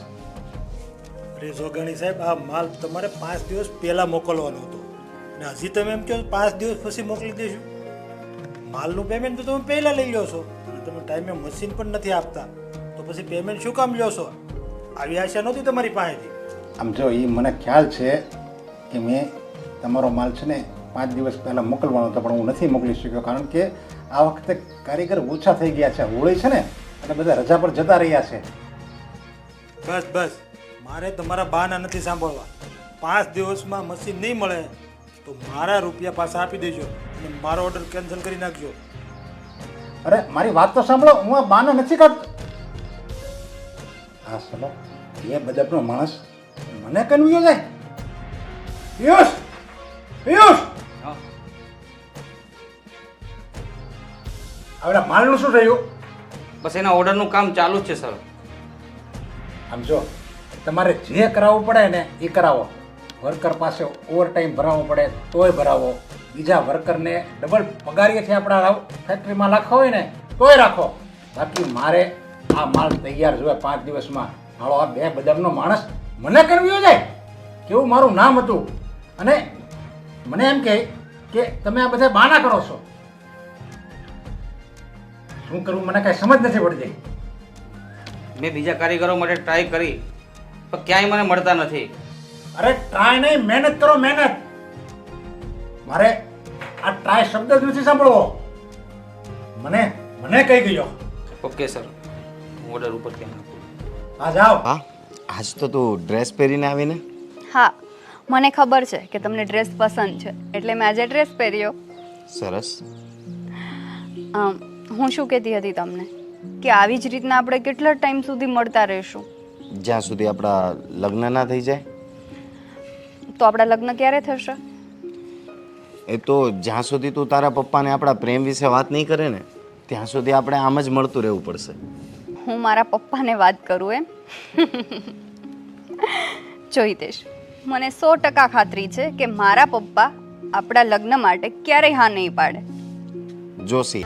અરે જોગાણી સાહેબ, આ માલ તમારે 5 દિવસ પહેલા મોકલવાનો હતો અને હજી તમે એમ કહો 5 દિવસ પછી મોકલી દઈશું. માલનું પેમેન્ટ તો તમે પહેલા લઈ લો છો અને તમે ટાઈમે મશીન પણ નથી આપતા, તો પછી પેમેન્ટ શું કામ લ્યો છો? આવી આશા નહોતી તમારી પાસેથી. આમ જો એ મને ખ્યાલ છે કે મેં તમારો માલ છે ને 5 દિવસ પહેલાં મોકલવાનો હતો, પણ હું નથી મોકલી શક્યો કારણ કે આ વખતે કારીગર ઓછા થઈ ગયા છે. હોળી છે ને એટલે બધા રજા પર જતા રહ્યા છે. બસ બસ, મારે તમારા બહાના નથી સાંભળવા. 5 દિવસમાં મશીન નહીં મળે તો મારા રૂપિયા પાછા આપી દેજો અને મારો ઓર્ડર કેન્સલ કરી નાખજો. અરે મારી વાત તો સાંભળો, હું આ બાના નથી કરતો. હા ચલો, એ બદબનો માણસ મને કન્વ્યો જાય. પિયુષ, પિયુષ, હવે માલનું શું થયું? બસ એના ઓર્ડરનું કામ ચાલુ જ છે સર. આમ જો, તમારે જે કરાવવું પડે ને એ કરાવો. વર્કર પાસે ઓવર ટાઈમ ભરાવવો પડે તોય ભરાવો. બીજા વર્કરને ડબલ પગારીએથી આપણા ફેક્ટરીમાં રાખવો હોય ને તોય રાખો. બાકી મારે આ માલ તૈયાર જોઈએ 5 દિવસમાં. હાલો, આ બે બદામનો માણસ મને કરવ્યો જાય. કેવું મારું નામ હતું અને મને એમ કહે કે તમે આ બધા બહાના કરો છો. શું કરવું મને કાંઈ સમજ નથી પડતી. મેં બીજા કારીગરો માટે ટ્રાય કરી પણ ક્યાંય મને મળતા નથી. અરે ટ્રાય નહીં, મહેનત કરો, મહેનત. મારે આ ટ્રાય શબ્દ જ નથી સાંભળવો. મને કહી ગયો. ઓકે સર, હું ઓર્ડર ઉપર ધ્યાન આપું. હા જાઓ. હા, આજ તો તું ડ્રેસ પહેરીને આવીને. હા, મને ખબર છે કે તમને ડ્રેસ પસંદ છે એટલે મેં આજે ડ્રેસ પહેર્યો. સરસ. હું શું કહેતી હતી તમને કે આવી જ રીતના આપણે કેટલા ટાઈમ સુધી મળતા રહીશું? જ્યાં સુધી આપણા લગ્ન ના થઈ જાય. તો આપણા લગ્ન ક્યારે થશે? એ તો જ્યાં સુધી તું તારા પપ્પાને આપણા પ્રેમ વિશે વાત નહીં કરે ને ત્યાં સુધી આપણે આમ જ મળતું રહેવું પડશે. હું મારા પપ્પાને વાત કરું એમ? જોઈ દેશ, મને 100% ખાતરી છે કે મારા પપ્પા આપણા લગ્ન માટે ક્યારેય હા નહીં પાડે. જોશી.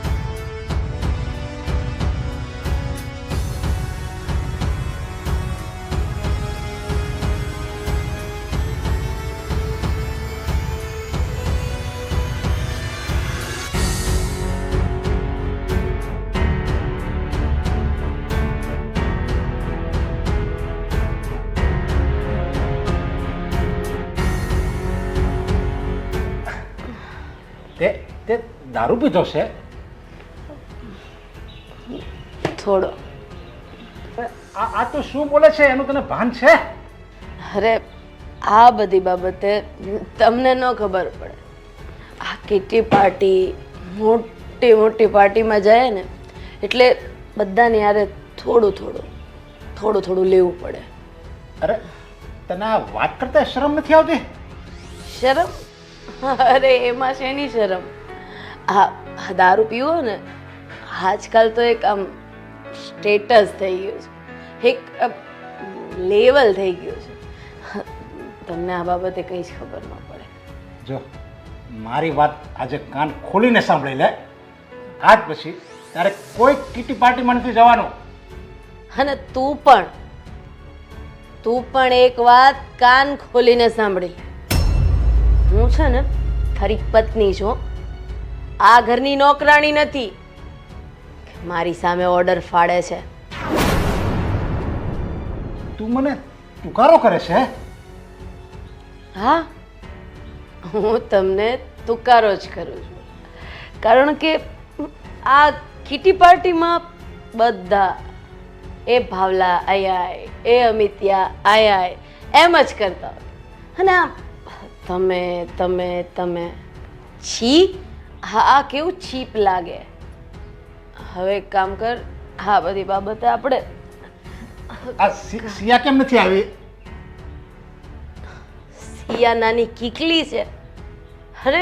તે દારૂ પીધો છે? થોડો. આ તો શું બોલે છે એનું તને ભાન છે? અરે આ બધી બાબતે તમને ન ખબર પડે. આ કિટી પાર્ટી, મોટી મોટી પાર્ટીમાં જાય ને એટલે બધાને યારે થોડું થોડું લેવું પડે. અરે તને આ વાત કરતા શરમ નથી આવતી? શરમ? અરે એમાં શેની શરમ? આ દારૂ પીવો ને આજકાલ તો એક આમ સ્ટેટસ થઈ ગયું છે, એક લેવલ થઈ ગયું છે. તમને આ બાબતે કંઈ જ ખબર ન પડે. જો મારી વાત આજે કાન ખોલીને સાંભળી લે. આજ પછી તારે કોઈ કીટી પાર્ટીમાં નથી જવાનું. અને તું પણ એક વાત કાન ખોલીને સાંભળી. હું છે ને તારી પત્ની છું, આ ઘરની નોકરાણી નથી મારી સામે ઓર્ડર ફાડે છે. તું મને તુકારો કરે છે? હા, હું તમને તુકારો જ કરું છું કારણ કે આ કિટી પાર્ટીમાં બધા એ ભાવલા આય એ અમિત્યા આય એમ જ કરતા હોય અને આ તમે છી. હા, કેવું ચીપ લાગે. હવે એક કામ કર, હા બધી બાબતે આપણે આ સિયા કેમ નથી આવી? સિયા નાની કીકલી છે. અરે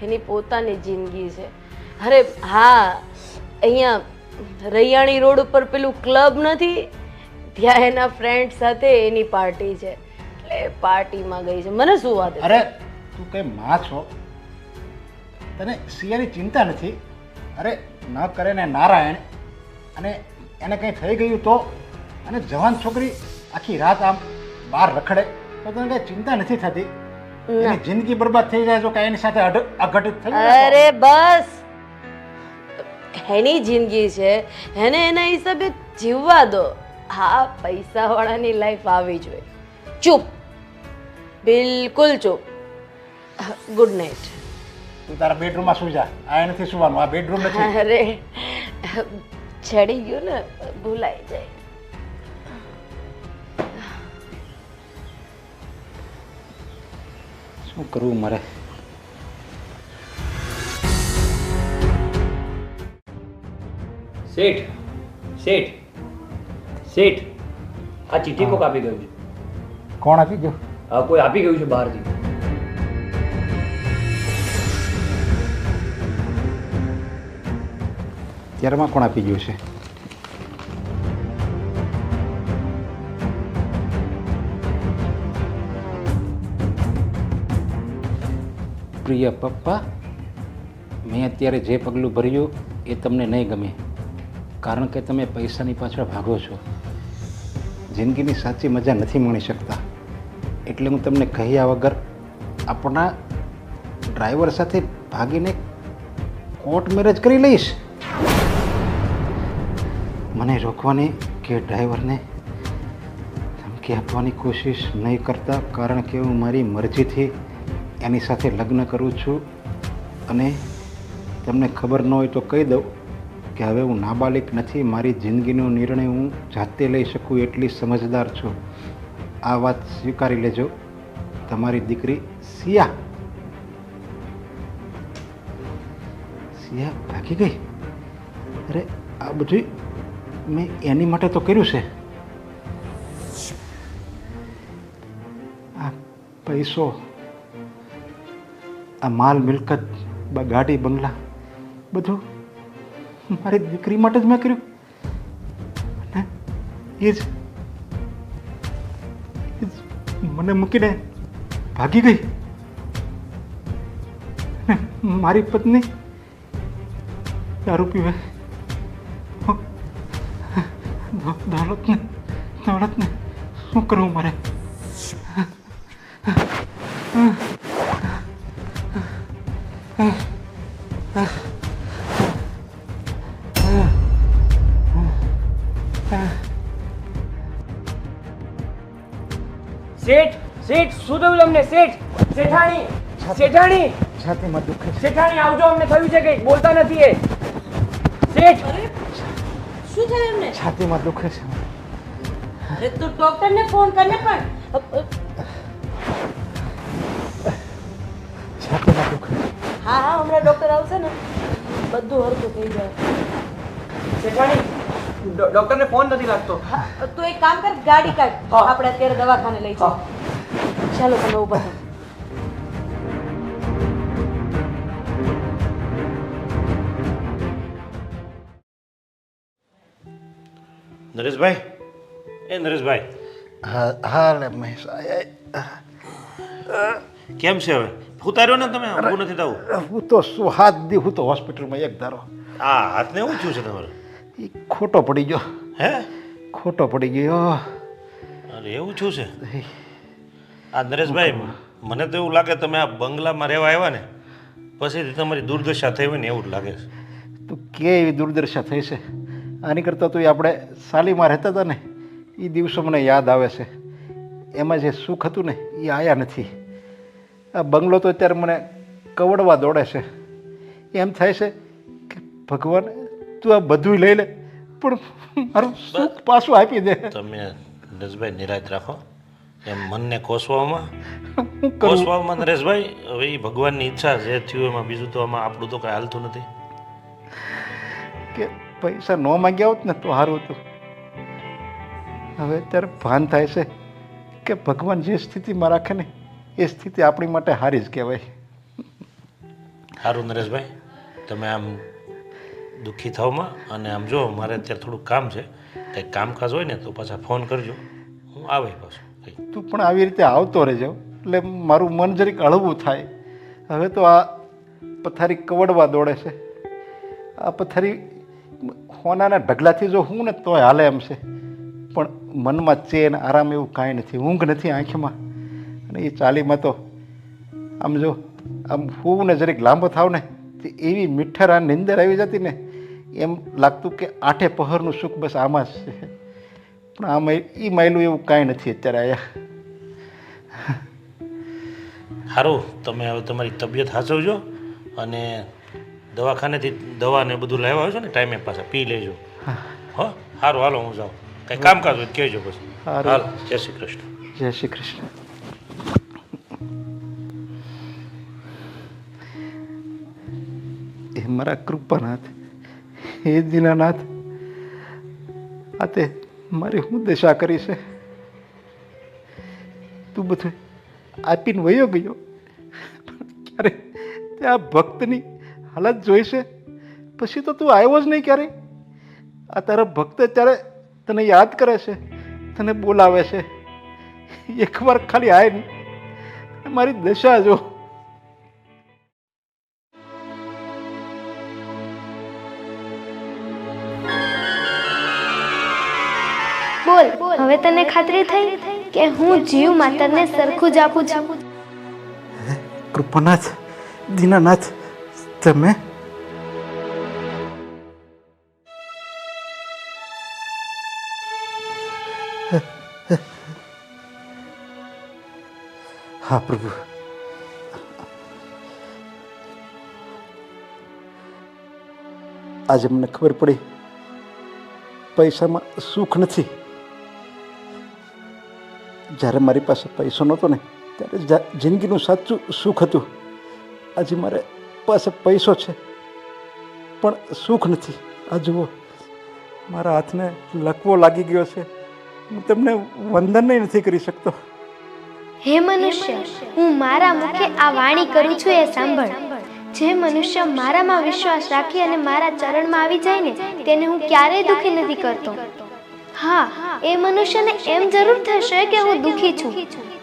એની પોતાની જિંદગી છે. અરે હા, અહીંયા રૈયાણી રોડ ઉપર પેલું ક્લબ નથી, ત્યાં એના ફ્રેન્ડ સાથે એની પાર્ટી છે એટલે પાર્ટીમાં ગઈ છે. મને શું વાત? અરે તું કઈ માં છો, તને સિયાની ચિંતા નથી? અરે ન કરે ને નારાયણ, અને એને કંઈ થઈ ગયું તો? અને જવાન છોકરી આખી રાત આમ બહાર રખડે તો તને કઈ ચિંતા નથી થતી એની જિંદગી બરબાદ થઈ જાય જો કાંઈ એની સાથે અઘટિત થઈ જાય તો? અરે બસ, એની જિંદગી છે, એને એના હિસાબે જીવવા દો. હા, પૈસાવાળાની લાઈફ આવી જોઈએ. ચૂપ, બિલકુલ ચૂપ. Good night. તું તારા બેડરૂમમાં સુઈ જા. આ નથી સુવાનું, આ બેડરૂમ નથી. અરે ચડી ગયું ને, ભૂલાઈ જાય. શું કરવું મારે? શેઠ શેઠ શેઠ આ ચિઠ્ઠી કોક આપી ગયું છે. કોણ આપી ગયો? કોઈ આપી ગયું છે બહારથી. ત્યારમાં કોણ આપી ગયું છે? પ્રિય પપ્પા, મેં અત્યારે જે પગલું ભર્યું એ તમને નહીં ગમે, કારણ કે તમે પૈસાની પાછળ ભાગો છો. જિંદગીની સાચી મજા નથી માણી શકતા, એટલે હું તમને કહ્યા વગર આપણા ડ્રાઈવર સાથે ભાગીને કોર્ટ મેરેજ કરી લઈશ. મને રોકવાની કે ડ્રાઈવરને ધમકી આપવાની કોશિશ નહીં કરતા, કારણ કે હું મારી મરજીથી એની સાથે લગ્ન કરું છું. અને તમને ખબર ન હોય તો કહી દઉં કે હવે હું નાબાલિગ નથી. મારી જિંદગીનો નિર્ણય હું જાતે લઈ શકું એટલી સમજદાર છું. આ વાત સ્વીકારી લેજો. તમારી દીકરી સિયા. સિયા ભાગી ગઈ? અરે આ બધું મેં એની માટે તો કર્યું છે. આ પૈસો, આ માલ મિલકત, ગાડી બંગલા, બધું મારી દીકરી માટે જ મેં કર્યું. અને એ જ મને મૂકીને ભાગી ગઈ. અને મારી પત્ની દારૂ પીવે. દોલતને શું કરવું મારે? શેઠ શેઠ શું થયું તમને? શેઠ શેઠાણી શેઠાણી છાતીમાં દુખે છે. શેઠાણી આવજો, અમને થયું છે કંઈક, બોલતા નથી એ. શેઠ શું થયું એમને? છાતીમાં દુખે છે. અરે તું ડોક્ટરને ફોન કરને પણ. છાતીમાં દુખે છે. હા હા, હમણાં ડોક્ટર આવશે ને, બધું હરખું થઈ જાય. શેઠાણી ડોક્ટરને ફોન નથી લાગતો. તું એક કામ કર, ગાડી કાઢ, આપણે અત્યારે દવાખાને લઈ જાઓ. ચાલો તમે ઊભા થાઓ. નરેશભાઈ, એ નરેશભાઈ, હા હા લે મહેશ. કેમ છે હવે? ઉતાર્યો ને તમે? ઊભું નથી થવું? હું તો શું હાથ દી, હું તો હોસ્પિટલમાં એક ધારો. આ હાથને એવું થયું છે તમારે? એ ખોટો પડી ગયો. હે? ખોટો પડી ગયો. અરે એવું થયું છે? આ નરેશભાઈ, મને તો એવું લાગે તમે આ બંગલામાં રહેવા આવ્યા ને પછીથી તમારી દુર્દશા થઈ હોય ને એવું જ લાગે છે. તું કે એવી દુર્દશા થઈ છે? આની કરતાં તો આપણે સાલીમાં રહેતા હતા ને એ દિવસો મને યાદ આવે છે. એમાં જે સુખ હતું ને એ આયા નથી. આ બંગલો તો અત્યારે મને કવડવા દોડે છે. એમ થાય છે કે ભગવાન તું આ બધું લઈ લે પણ મારું સુખ પાછું આપી દે. તમે નરેશભાઈ નિરાશ રાખો. એમ મનને કોસવામાં હું કરું? નરેશભાઈ, હવે એ ભગવાનની ઈચ્છા જે થયું એમાં, બીજું તો આમાં આપણું તો કાંઈ હાલતું નથી. કે પૈસા ન માંગ્યા હોત ને તો સારું હતું. હવે અત્યારે ભાન થાય છે કે ભગવાન જે સ્થિતિમાં રાખે ને એ સ્થિતિ આપણી માટે સારી જ કહેવાય. સારું નરેશભાઈ, તમે આમ દુઃખી થવામાં, અને આમ જો મારે અત્યારે થોડુંક કામ છે, કંઈક કામકાજ હોય ને તો પાછા ફોન કરજો, હું આવે પાછું. તું પણ આવી રીતે આવતો રહેજો એટલે મારું મન જરીક હળવું થાય. હવે તો આ પથારી કવડવા દોડે છે. આ પથારી હોનાના ઢગલાથી જો હું ને તોય હાલે એમ છે. પણ મનમાં ચેન આરામ એવું કાંઈ નથી, ઊંઘ નથી આંખમાં. અને એ ચાલીમાં તો આમ જો આમ હું ને જરીક લાંબો થાવ ને તો એવી મીઠર આ નિંદર આવી જતી ને, એમ લાગતું કે આઠે પહરનું સુખ બસ આમાં જ છે. પણ આમાં એ માયલું એવું કાંઈ નથી અત્યારે આયા. સારું, તમે હવે તમારી તબિયત સાચવજો અને દવાખાનેથી દવા ને બધું લાવ્યા છો ને ટાઈમે પાછા પી લેજો. હો સારું, હાલો હું જાઉં. કંઈ કામકાજ હોય તો કહેજો પછી. સારું. હાલો, જય શ્રી કૃષ્ણ. જય શ્રી કૃષ્ણ. એ મારા કૃપાનાથ, હે દીનાનાથ, આ તે મારી હું દશા કરી છે. તું બધું આપીને વયો ગયો, ક્યારે આ ભક્તની હાલત જોઈશે પછી તો તું આવ્યો જ નહીં ક્યારે. આ તારા ભક્ત ત્યારે તને યાદ કરે છે, તને બોલાવે છે. એકવાર ખાલી આય નહીં, મારી દશા જો. બોલ, હવે તને ખાતરી થઈ કે હું જીવ માતરને સરખું જ આપું છું? કૃપાનાથ, દીનાનાથ, તમે હા પ્રભુ. આજે મને ખબર પડી પૈસામાં સુખ નથી. જ્યારે મારી પાસે પૈસો નહોતો ને ત્યારે જિંદગીનું સાચું સુખ હતું. આજે મારે પાસે પૈસો છે પણ સુખ નથી. આ જુઓ, મારા હાથને લકવો લાગી ગયો છે. હું તમને વંદન નથી કરી શકતો. હે મનુષ્ય, હું મારા મુખે આ વાણી કરું છું એ સાંભળ. જે મનુષ્ય મારામાં વિશ્વાસ રાખી અને મારા ચરણમાં આવી જાય ને તેને હું ક્યારેય દુઃખી નથી કરતો. હા, એ મનુષ્યને એમ જરૂર થશે કે હું દુઃખી છું,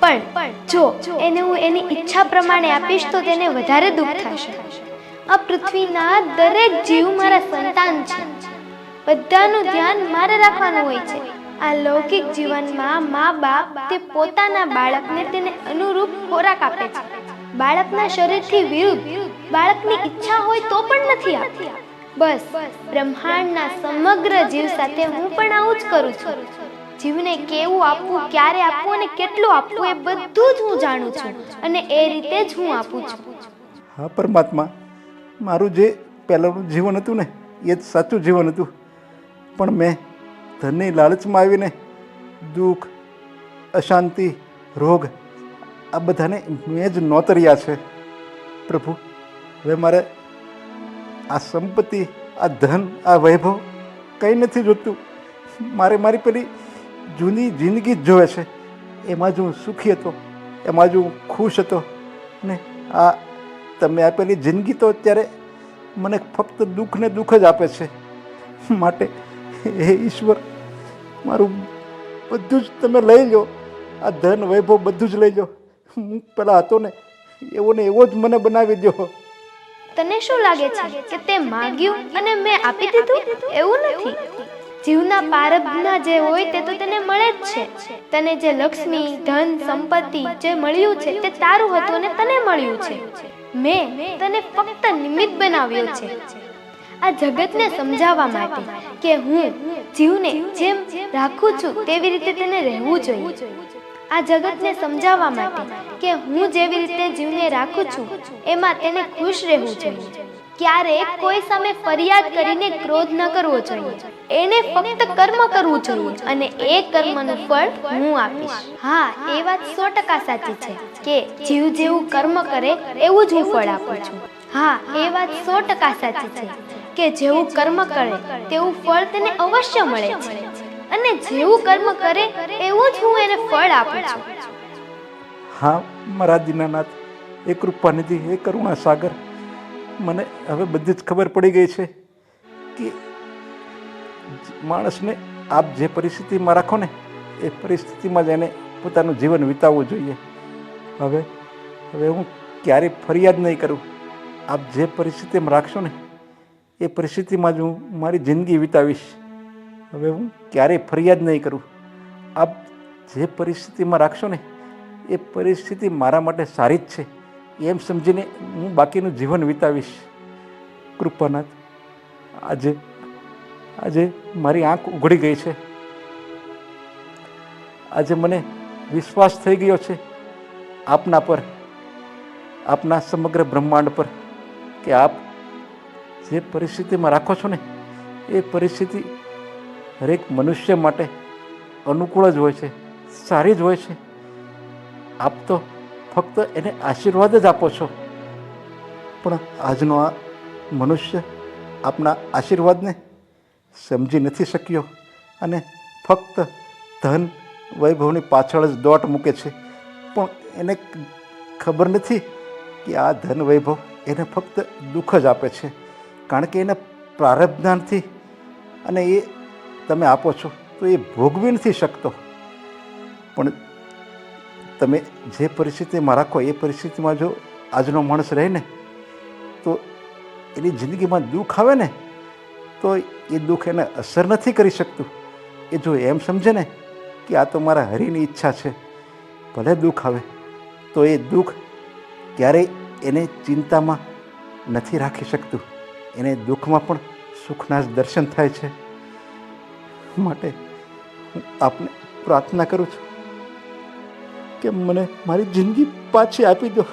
પણ જો એને હું એની ઈચ્છા પ્રમાણે આપીશ તો તેને વધારે દુઃખ થશે. આ પૃથ્વીના દરેક જીવ મારા સંતાન છે. બધાનું ધ્યાન મારે રાખવાનું હોય છે. આ લૌકિક જીવનમાં મા બાપ તે પોતાના બાળકને તેને અનુરૂપ ખોરાક આપે છે. બાળકના શરીરથી વિરુદ્ધ બાળકની ઈચ્છા હોય તો પણ નથી આપતી. બસ બ્રહ્માંડના સમગ્ર જીવ સાથે હું પણ આવું જ કરું છું. જીવને કેવું આપવું, ક્યારે આપવું અને કેટલું આપવું એ બધું જ હું જાણું છું અને એ રીતે જ હું આપું છું. હા પરમાત્મા, મારું જે પહેલાંનું જીવન હતું ને એ જ સાચું જીવન હતું. પણ મેં ધનની લાલચમાં આવીને દુઃખ, અશાંતિ, રોગ આ બધાને મેં જ નોતર્યા છે. પ્રભુ, હવે મારે આ સંપત્તિ, આ ધન, આ વૈભવ કંઈ નથી જોતું. મારે મારી પેલી જૂની જિંદગી જ જોવે છે. એમાં જ હું સુખી હતો, એમાં જ હું ખુશ હતો. ને આ તમે આપેલી જિંદગી તો અત્યારે મને ફક્ત દુઃખ ને દુઃખ જ આપે છે. માટે હે ઈશ્વર, મારું બધું જ તમે લઈ લો. આ ધન વૈભવ બધું જ લઈ લો. હું પેલા હતો ને એવો ને એવો જ મને બનાવી દો. તને શું લાગે છે કે તે માંગ્યું અને મેં આપી દીધું? એવું નથી. જીવના પ્રારબ્ધમાં જે હોય તે તો તેને મળે જ છે. તને જે લક્ષ્મી, ધન, સંપત્તિ જે મળ્યું છે તે તારું હતું અને તને મળ્યું છે. મેં તને ફક્ત નિમિત્ત બનાવ્યો છે આ જગતને સમજાવવા માટે કે હું જીવને જેમ રાખું છું તેવી રીતે તેને રહેવું જોઈએ. આ જગતને સમજાવવા માટે કે હું જેવી રીતે જીવને રાખું છું એમાં તેને ખુશ રહેવું જોઈએ. ક્યારેક કોઈ સામે ફરિયાદ કરીને ક્રોધ ન કરવો જોઈએ. એને ફક્ત કર્મ કરવું જોઈએ અને એ કર્મનું ફળ હું આપીશ. હા, એ વાત 100% સાચી છે કે જીવ જેવું કર્મ કરે એવું જ હું ફળ આપું છું. હા, એ વાત 100% સાચી છે કે જેવું કર્મ કરે તેવું ફળ તેને અવશ્ય મળે છે અને જેવું કર્મ કરે એવું જ હું એને ફળ આપું છું. હા મારા દીનાનાથ, એ કૃપાનિધિ, એ કરુણા સાગર, મને હવે બધી જ ખબર પડી ગઈ છે કે માણસને આપ જે પરિસ્થિતિમાં રાખો ને એ પરિસ્થિતિમાં જ એને પોતાનું જીવન વિતાવવું જોઈએ. હવે હું ક્યારેય ફરિયાદ નહીં કરું. આપ જે પરિસ્થિતિમાં રાખશો ને એ પરિસ્થિતિમાં જ હું મારી જિંદગી વિતાવીશ. હવે હું ક્યારેય ફરિયાદ નહીં કરું. આપ જે પરિસ્થિતિમાં રાખશો ને એ પરિસ્થિતિ મારા માટે સારી જ છે એમ સમજીને હું બાકીનું જીવન વિતાવીશ. કૃપાનાથ, આજે મારી આંખ ઉઘડી ગઈ છે. આજે મને વિશ્વાસ થઈ ગયો છે આપના પર, આપના સમગ્ર બ્રહ્માંડ પર, કે આપ જે પરિસ્થિતિમાં રાખો છો ને એ પરિસ્થિતિ હરેક મનુષ્ય માટે અનુકૂળ જ હોય છે, સારી જ હોય છે. આપ તો ફક્ત એને આશીર્વાદ જ આપો છો, પણ આજનો આ મનુષ્ય આપના આશીર્વાદને સમજી નથી શક્યો અને ફક્ત ધન વૈભવની પાછળ જ દોટ મૂકે છે. પણ એને ખબર નથી કે આ ધન વૈભવ એને ફક્ત દુઃખ જ આપે છે, કારણ કે એના પ્રારબ્ધથી, અને એ તમે આપો છો તો એ ભોગવી નથી શકતો. પણ તમે જે પરિસ્થિતિમાં રાખો એ પરિસ્થિતિમાં જો આજનો માણસ રહે ને તો એની જિંદગીમાં દુઃખ આવે ને તો એ દુઃખ એને અસર નથી કરી શકતું. એ જો એમ સમજે ને કે આ તો મારા હરિની ઈચ્છા છે, ભલે દુઃખ આવે તો એ દુઃખ ક્યારેય એને ચિંતામાં નથી રાખી શકતું. એને દુઃખમાં પણ સુખના જ દર્શન થાય છે. માટે હું આપને પ્રાર્થના કરું છું કે મને મારી જિંદગી પાછી આપી દો.